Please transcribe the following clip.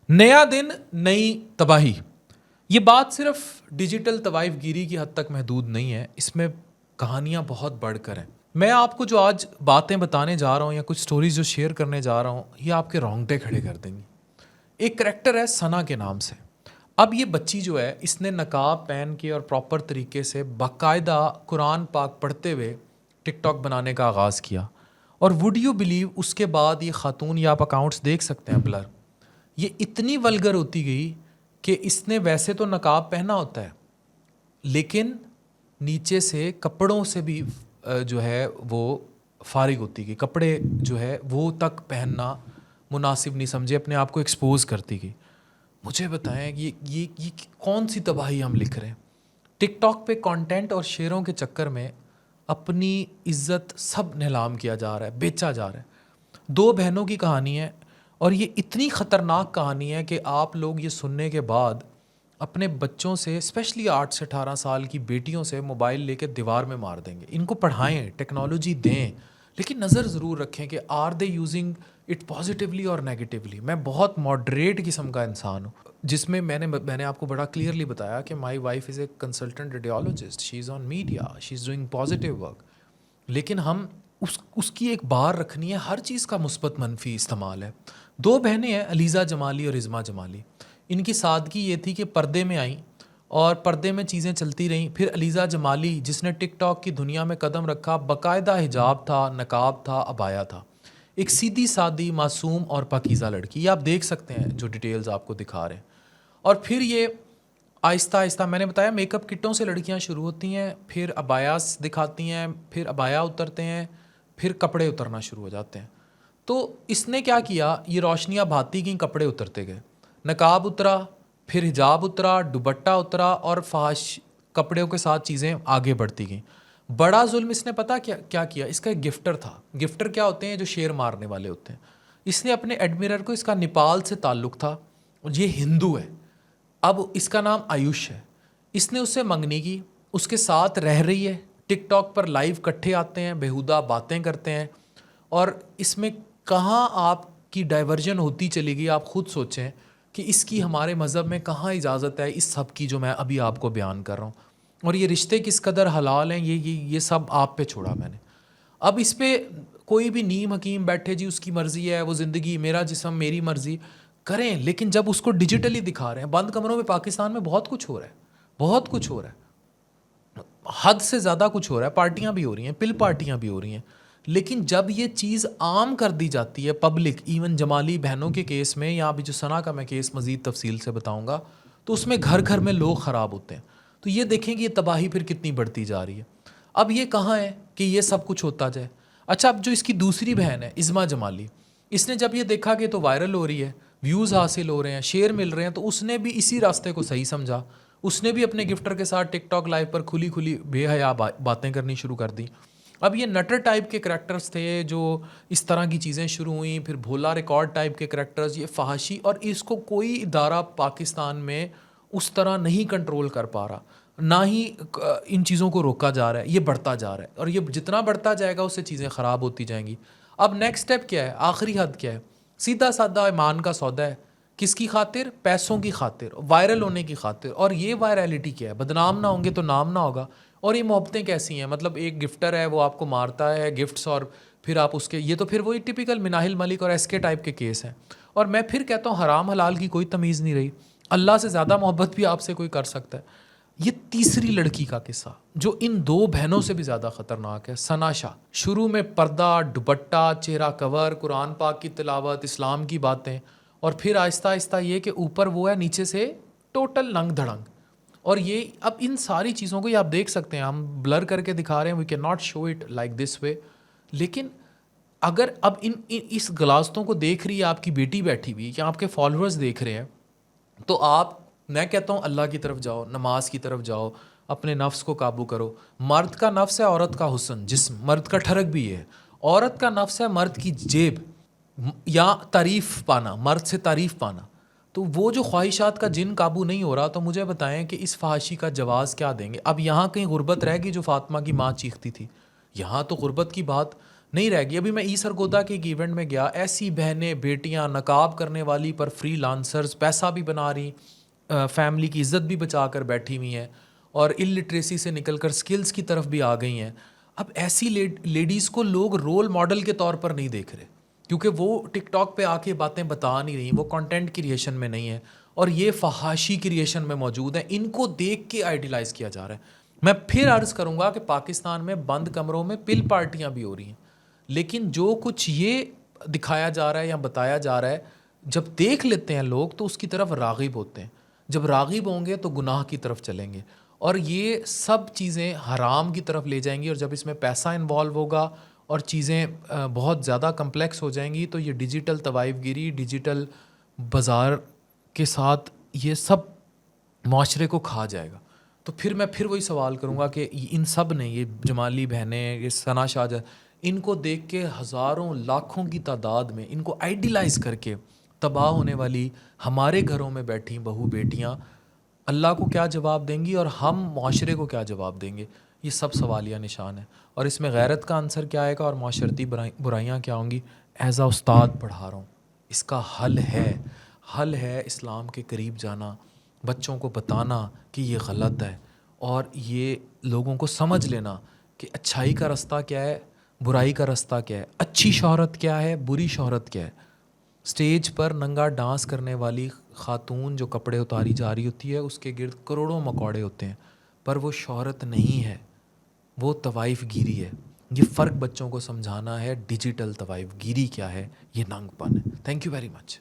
نیا دن نئی تباہی. یہ بات صرف ڈیجیٹل طوائف گیری کی حد تک محدود نہیں ہے، اس میں کہانیاں بہت بڑھ کر ہیں. میں آپ کو جو آج باتیں بتانے جا رہا ہوں یا کچھ سٹوریز جو شیئر کرنے جا رہا ہوں، یہ آپ کے رونگٹے کھڑے کر دیں گی. ایک کریکٹر ہے ثنا کے نام سے. اب یہ بچی جو ہے، اس نے نقاب پہن کے اور پراپر طریقے سے باقاعدہ قرآن پاک پڑھتے ہوئے ٹک ٹاک بنانے کا آغاز کیا. اور وڈ یو بلیو اس کے بعد یہ خاتون، یا آپ اکاؤنٹس دیکھ سکتے ہیں بلر، یہ اتنی ولگر ہوتی گئی کہ اس نے ویسے تو نقاب پہنا ہوتا ہے لیکن نیچے سے کپڑوں سے بھی جو ہے وہ فارغ ہوتی گئی. کپڑے جو ہے وہ تک پہننا مناسب نہیں سمجھے، اپنے آپ کو ایکسپوز کرتی گئی. مجھے بتائیں یہ کون سی تباہی ہم لکھ رہے ہیں؟ ٹک ٹاک پہ کانٹینٹ اور شیئروں کے چکر میں اپنی عزت سب نیلام کیا جا رہا ہے، بیچا جا رہا ہے. دو بہنوں کی کہانی ہے اور یہ اتنی خطرناک کہانی ہے کہ آپ لوگ یہ سننے کے بعد اپنے بچوں سے، اسپیشلی 8 سے 18 سال کی بیٹیوں سے موبائل لے کے دیوار میں مار دیں گے. ان کو پڑھائیں، ٹیکنالوجی دیں، لیکن نظر ضرور رکھیں کہ are they using it positively اور نیگیٹیولی. میں بہت ماڈریٹ قسم کا انسان ہوں، جس میں میں نے آپ کو بڑا کلیئرلی بتایا کہ my wife is a consultant radiologist, she is on media, she is doing positive work. لیکن ہم اس کی ایک بار رکھنی ہے، ہر چیز کا مثبت منفی استعمال ہے. دو بہنیں ہیں، علیزہ جمالی اور عظمیٰ جمالی. ان کی سادگی یہ تھی کہ پردے میں آئیں اور پردے میں چیزیں چلتی رہیں. پھر علیزہ جمالی جس نے ٹک ٹاک کی دنیا میں قدم رکھا، باقاعدہ حجاب تھا، نقاب تھا، عبایا تھا. ایک سیدھی سادی، معصوم اور پاکیزہ لڑکی. یہ آپ دیکھ سکتے ہیں جو ڈیٹیلز آپ کو دکھا رہے ہیں. اور پھر یہ آہستہ آہستہ، میں نے بتایا میک اپ کٹوں سے لڑکیاں شروع ہوتی ہیں، پھر عبایاس دکھاتی ہیں، پھر عبایا اترتے ہیں، پھر کپڑے اترنا شروع ہو جاتے ہیں. تو اس نے کیا کیا، یہ روشنیاں بھاتی گئیں، کپڑے اترتے گئے. نقاب اترا، پھر حجاب اترا، دوپٹہ اترا، اور فحش کپڑوں کے ساتھ چیزیں آگے بڑھتی گئیں. بڑا ظلم اس نے پتہ کیا کیا، اس کا ایک گفٹر تھا. گفٹر کیا ہوتے ہیں؟ جو شیر مارنے والے ہوتے ہیں. اس نے اپنے ایڈمیرر کو، اس کا نیپال سے تعلق تھا، یہ ہندو ہے، اب اس کا نام آیوش ہے. اس نے اس سے منگنی کی، اس کے ساتھ رہ رہی ہے، ٹک ٹاک پر لائیو کٹھے آتے ہیں، بیہودہ باتیں کرتے ہیں. اور اس میں کہاں آپ کی ڈائیورژن ہوتی چلی گئی، آپ خود سوچیں کہ اس کی ہمارے مذہب میں کہاں اجازت ہے اس سب کی جو میں ابھی آپ کو بیان کر رہا ہوں. اور یہ رشتے کس قدر حلال ہیں، یہ سب آپ پہ چھوڑا میں نے. اب اس پہ کوئی بھی نیم حکیم بیٹھے، جی اس کی مرضی ہے، وہ زندگی، میرا جسم میری مرضی کریں. لیکن جب اس کو ڈیجیٹلی دکھا رہے ہیں، بند کمروں میں پاکستان میں بہت کچھ ہو رہا ہے، بہت کچھ ہو رہا ہے، حد سے زیادہ کچھ ہو رہا ہے. پارٹیاں بھی ہو رہی ہیں، پل پارٹیاں بھی ہو رہی ہیں. لیکن جب یہ چیز عام کر دی جاتی ہے پبلک، ایون جمالی بہنوں کے کیس میں، یا ابھی جو ثنا کا میں کیس مزید تفصیل سے بتاؤں گا، تو اس میں گھر گھر میں لوگ خراب ہوتے ہیں. تو یہ دیکھیں کہ یہ تباہی پھر کتنی بڑھتی جا رہی ہے. اب یہ کہاں ہے کہ یہ سب کچھ ہوتا جائے. اچھا، اب جو اس کی دوسری بہن ہے عظمیٰ جمالی، اس نے جب یہ دیکھا کہ تو وائرل ہو رہی ہے، ویوز حاصل ہو رہے ہیں، شیئر مل رہے ہیں، تو اس نے بھی اسی راستے کو صحیح سمجھا. اس نے بھی اپنے گفٹر کے ساتھ ٹک ٹاک لائیو پر کھلی کھلی بے حیا باتیں کرنی شروع کر دی. اب یہ نٹر ٹائپ کے کریکٹرز تھے جو اس طرح کی چیزیں شروع ہوئیں، پھر بھولا ریکارڈ ٹائپ کے کریکٹرز، یہ فحاشی. اور اس کو کوئی ادارہ پاکستان میں اس طرح نہیں کنٹرول کر پا رہا، نہ ہی ان چیزوں کو روکا جا رہا ہے. یہ بڑھتا جا رہا ہے، اور یہ جتنا بڑھتا جائے گا اس سے چیزیں خراب ہوتی جائیں گی. اب نیکسٹ اسٹیپ کیا ہے، آخری حد کیا ہے؟ سیدھا سادہ ایمان کا سودا ہے. کس کی خاطر؟ پیسوں کی خاطر، وائرل ہونے کی خاطر. اور یہ وائرلٹی کیا ہے؟ بدنام نہ ہوں گے تو نام نہ ہوگا. اور یہ محبتیں کیسی ہیں؟ مطلب ایک گفٹر ہے، وہ آپ کو مارتا ہے گفٹس، اور پھر آپ اس کے، یہ تو پھر وہی ٹپیکل مناہل ملک اور ایس کے ٹائپ کے کیس ہیں. اور میں پھر کہتا ہوں، حرام حلال کی کوئی تمیز نہیں رہی. اللہ سے زیادہ محبت بھی آپ سے کوئی کر سکتا ہے. یہ تیسری لڑکی کا قصہ جو ان دو بہنوں سے بھی زیادہ خطرناک ہے، ثنا شاہ. شروع میں پردہ، دوپٹہ، چہرہ کور، قرآن پاک کی تلاوت، اسلام کی باتیں، اور پھر آہستہ آہستہ یہ کہ اوپر وہ ہے، نیچے سے ٹوٹل ننگ دھڑنگ. اور یہ اب ان ساری چیزوں کو یہ آپ دیکھ سکتے ہیں، ہم بلر کر کے دکھا رہے ہیں، we can not show it like this way. لیکن اگر اب اس غلاظتوں کو دیکھ رہی ہے آپ کی بیٹی بیٹھی ہوئی، یا آپ کے فالوورز دیکھ رہے ہیں، تو آپ، میں کہتا ہوں اللہ کی طرف جاؤ، نماز کی طرف جاؤ، اپنے نفس کو قابو کرو. مرد کا نفس ہے عورت کا حسن جسم، مرد کا ٹھڑک بھی ہے. عورت کا نفس ہے مرد کی جیب، یا تعریف پانا، مرد سے تعریف پانا. تو وہ جو خواہشات کا جن قابو نہیں ہو رہا، تو مجھے بتائیں کہ اس فحاشی کا جواز کیا دیں گے؟ اب یہاں کہیں غربت رہ گئی جو فاطمہ کی ماں چیختی تھی؟ یہاں تو غربت کی بات نہیں رہ گئی. ابھی میں ای سرگودا کے ایک ایونٹ میں گیا, ایسی بہنیں بیٹیاں نقاب کرنے والی پر فری لانسرز پیسہ بھی بنا رہی, فیملی کی عزت بھی بچا کر بیٹھی ہوئی ہیں, اور الٹریسی سے نکل کر سکلز کی طرف بھی آ گئی ہیں. اب ایسی لیڈیز کو لوگ رول ماڈل کے طور پر نہیں دیکھ رہے, کیونکہ وہ ٹک ٹاک پہ آ کے باتیں بتا نہیں رہی, وہ کنٹینٹ کریشن میں نہیں ہے, اور یہ فحاشی کریشن میں موجود ہیں. ان کو دیکھ کے آئیڈیلائز کیا جا رہا ہے. میں پھر عرض کروں گا کہ پاکستان میں بند کمروں میں پل پارٹیاں بھی ہو رہی ہیں, لیکن جو کچھ یہ دکھایا جا رہا ہے یا بتایا جا رہا ہے, جب دیکھ لیتے ہیں لوگ تو اس کی طرف راغب ہوتے ہیں. جب راغب ہوں گے تو گناہ کی طرف چلیں گے, اور یہ سب چیزیں حرام کی طرف لے جائیں گی. اور جب اس میں پیسہ انوالو ہوگا اور چیزیں بہت زیادہ کمپلیکس ہو جائیں گی, تو یہ ڈیجیٹل طوائف گیری, ڈیجیٹل بازار کے ساتھ یہ سب معاشرے کو کھا جائے گا. تو پھر میں وہی سوال کروں گا کہ ان سب نے, یہ جمالی بہنیں, یہ ثنا شاہ, ان کو دیکھ کے ہزاروں لاکھوں کی تعداد میں ان کو آئیڈیلائز کر کے تباہ ہونے والی ہمارے گھروں میں بیٹھی بہو بیٹیاں اللہ کو کیا جواب دیں گی, اور ہم معاشرے کو کیا جواب دیں گے؟ یہ سب سوالیہ نشان ہے. اور اس میں غیرت کا عنصر کیا آئے گا اور معاشرتی برائیاں کیا ہوں گی؟ ایز اے استاد پڑھا رہا ہوں, اس کا حل ہے اسلام کے قریب جانا, بچوں کو بتانا کہ یہ غلط ہے, اور یہ لوگوں کو سمجھ لینا کہ اچھائی کا رستہ کیا ہے, برائی کا رستہ کیا ہے, اچھی شہرت کیا ہے, بری شہرت کیا ہے. اسٹیج پر ننگا ڈانس کرنے والی خاتون جو کپڑے اتاری جا رہی ہوتی ہے, اس کے گرد کروڑوں مکوڑے ہوتے ہیں, پر وہ شہرت نہیں ہے, وہ طوائف گیری ہے. یہ فرق بچوں کو سمجھانا ہے, ڈیجیٹل طوائف گیری کیا ہے, یہ ننگ پن ہے. Thank you very much.